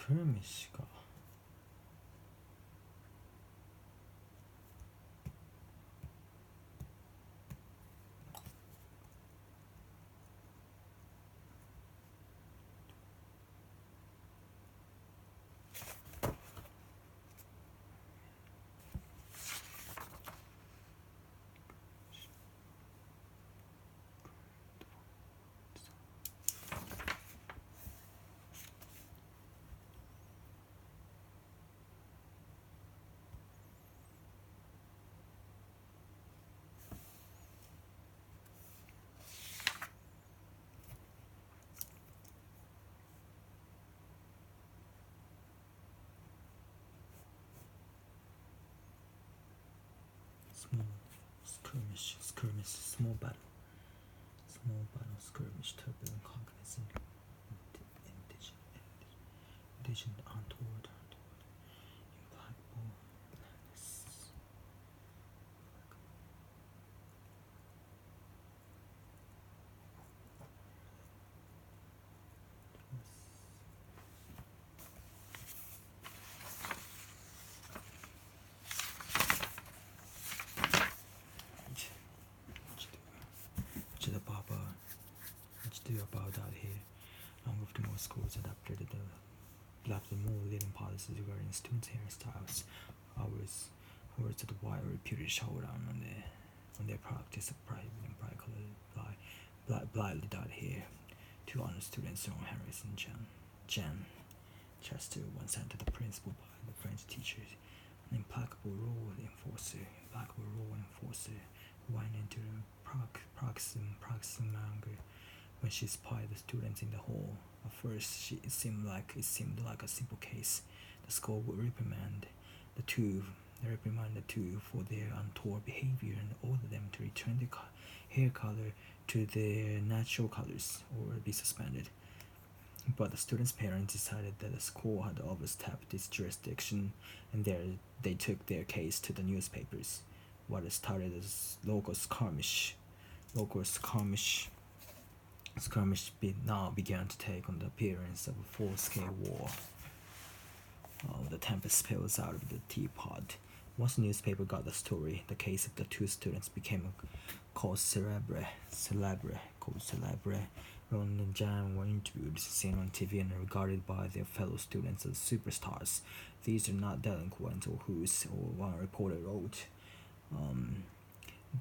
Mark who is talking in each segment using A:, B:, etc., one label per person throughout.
A: クルミシか。Small battle, skirmish, turbulent cognizant, indigent, untoward, implacable, madness. About that here, along with the most schools adapted more leading policies regarding students' hairstyles, hours to the wide reputed showdown on their practice of private and bright colored blithely dot here. Two honor students, John Harris and Jan Chester, one sent to the principal by the French teachers, an implacable rule enforcer, who went into the proximate when she spied the students in the hall. At first, it seemed like a simple case. The school would reprimand the two for their untoward behavior and order them to return their hair color to their natural colors or be suspended. But the students' parents decided that the school had overstepped its jurisdiction, and they took their case to the newspapers. What started as local skirmish now began to take on the appearance of a full-scale war. The tempest spills out of the teapot. Once the newspaper got the story, the case of the two students became a cause celebre. Ron and Jan were interviewed, seen on TV, and regarded by their fellow students as superstars. These are not delinquents or who's, or one reporter wrote,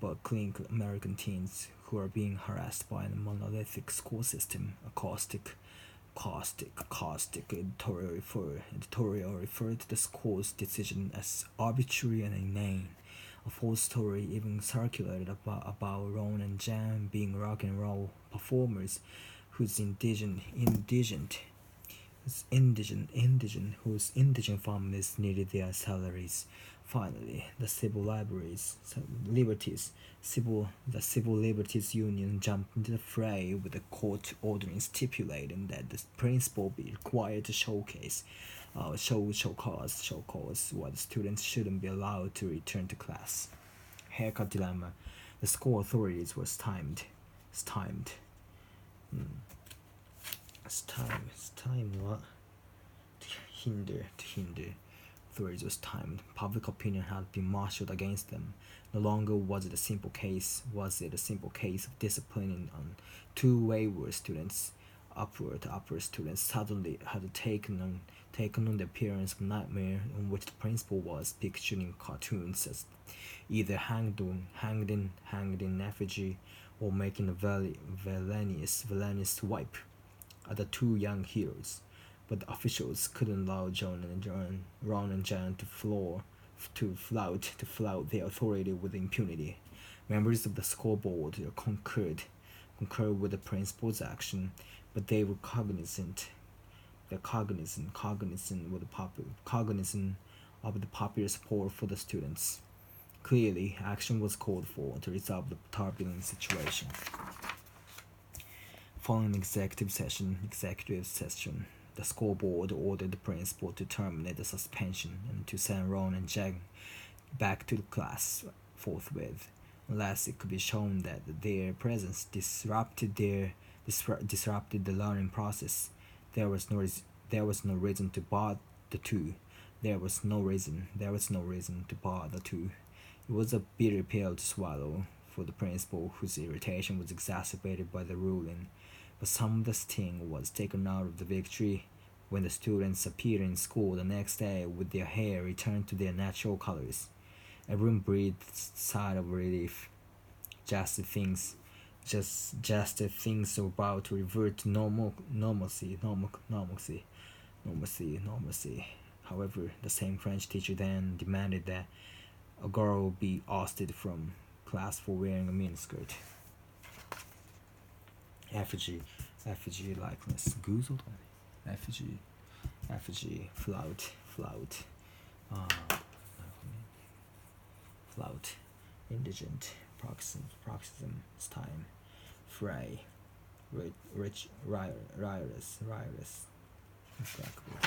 A: but clean American teens who are being harassed by a monolithic school system. A caustic editorial referred to the school's decision as arbitrary and inane. A false story even circulated about Ron and Jan being rock and roll performers whose indigent families needed their salaries. Finally, the Civil Liberties Union jumped into the fray, with the court ordering stipulating that the principal be required to show cause why the students shouldn't be allowed to return to class. Haircut dilemma. The school authorities were stymied. To hinder. Authorities was timed. Public opinion had been marshaled against them. No longer was it a simple case of disciplining on two wayward students. Upward students suddenly had taken on the appearance of a nightmare, in which the principal was pictured in cartoons as either hanged in effigy or making a villainous swipe at the two young heroes. But the officials couldn't allow Ron and Jan to flout their authority with impunity. Members of the school board concurred with the principal's action, but they were cognizant of the popular support for the students. Clearly, action was called for to resolve the turbulent situation. Following executive session, the school board ordered the principal to terminate the suspension and to send Ron and Jan back to the class forthwith, unless it could be shown that their presence disrupted the learning process. There was no reason to bar the two. It was a bitter pill to swallow for the principal, whose irritation was exacerbated by the ruling. But some of the sting was taken out of the victory when the students appeared in school the next day with their hair returned to their natural colors. Everyone breathed a sigh of relief, just as things were about to revert to normalcy. However, the same French teacher then demanded that a girl be ousted from class for wearing a miniskirt. Effigy likeness. Effigy, flout, indigent, paroxysm, time, fray, riotous, implacable.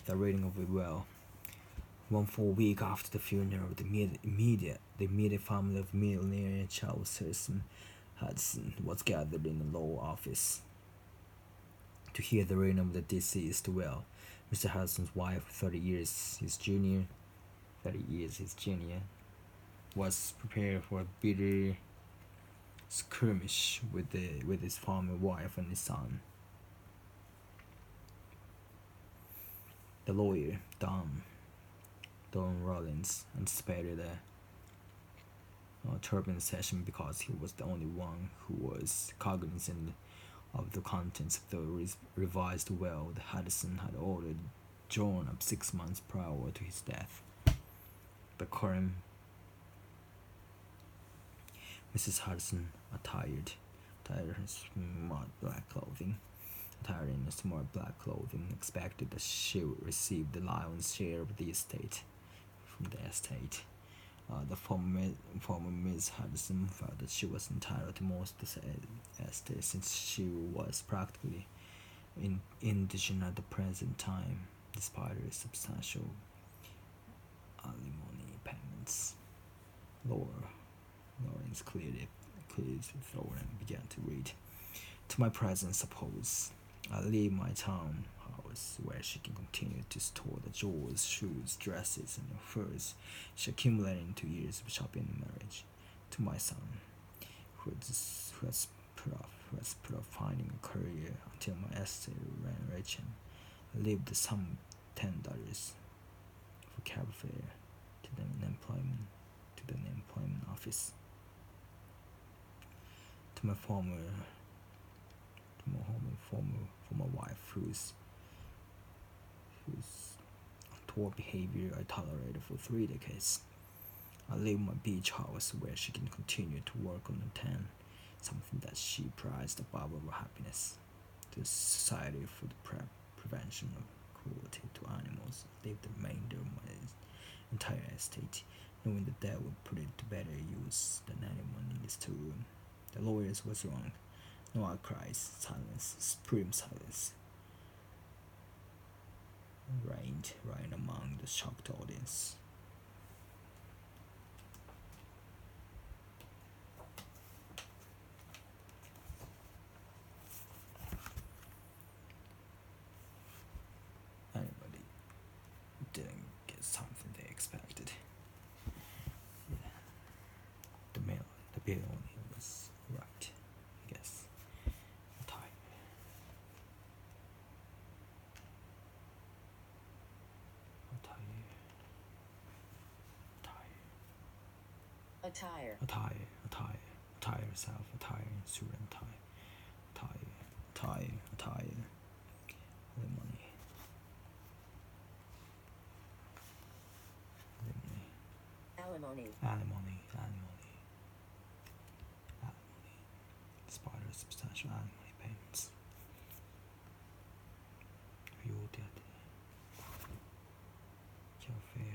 A: The reading of it well. One full week after the funeral, the immediate family of millionaire Charles Hudson was gathered in the law office to hear the reading of the deceased will. Mr. Hudson's wife, 30 years his junior, was prepared for a bitter skirmish with his former wife and his son. The lawyer, Don Rollins, anticipated a turbulent session because he was the only one who was cognizant of the contents of the revised will that Hudson had ordered drawn up 6 months prior to his death. The quorum Mrs. Hudson, attired in smart black clothing, expected that she would receive the lion's share of the estate from the estate. The former Miss Hudson felt that she was entitled to most of the estate since she was practically indigent at the present time, despite her substantial alimony payments. Lawrence cleared his throat and began to read. To my present suppose, I leave my town house where she can continue to store the jewels, shoes, dresses, and furs she accumulated in 2 years of shopping and marriage. To my son, who has put off finding a career until my estate ran rich, and I leave the sum $10 for cab fare to the employment office. To my former wife, whose untoward behavior I tolerated for 3 decades, I leave my beach house where she can continue to work on the tan, something that she prized above her happiness. To the Society for the Prevention of Cruelty to Animals, I leave the remainder of my entire estate, knowing that that would put it to better use than anyone needs to. The lawyers was wrong. No outcries, silence, supreme silence reigned right among the shocked audience. Anybody didn't get something they expected. Yeah. The bill was right, I guess. Attire yourself, attire, student, attire, alimony, despite her substantial alimony payments. Café,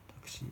A: taxi.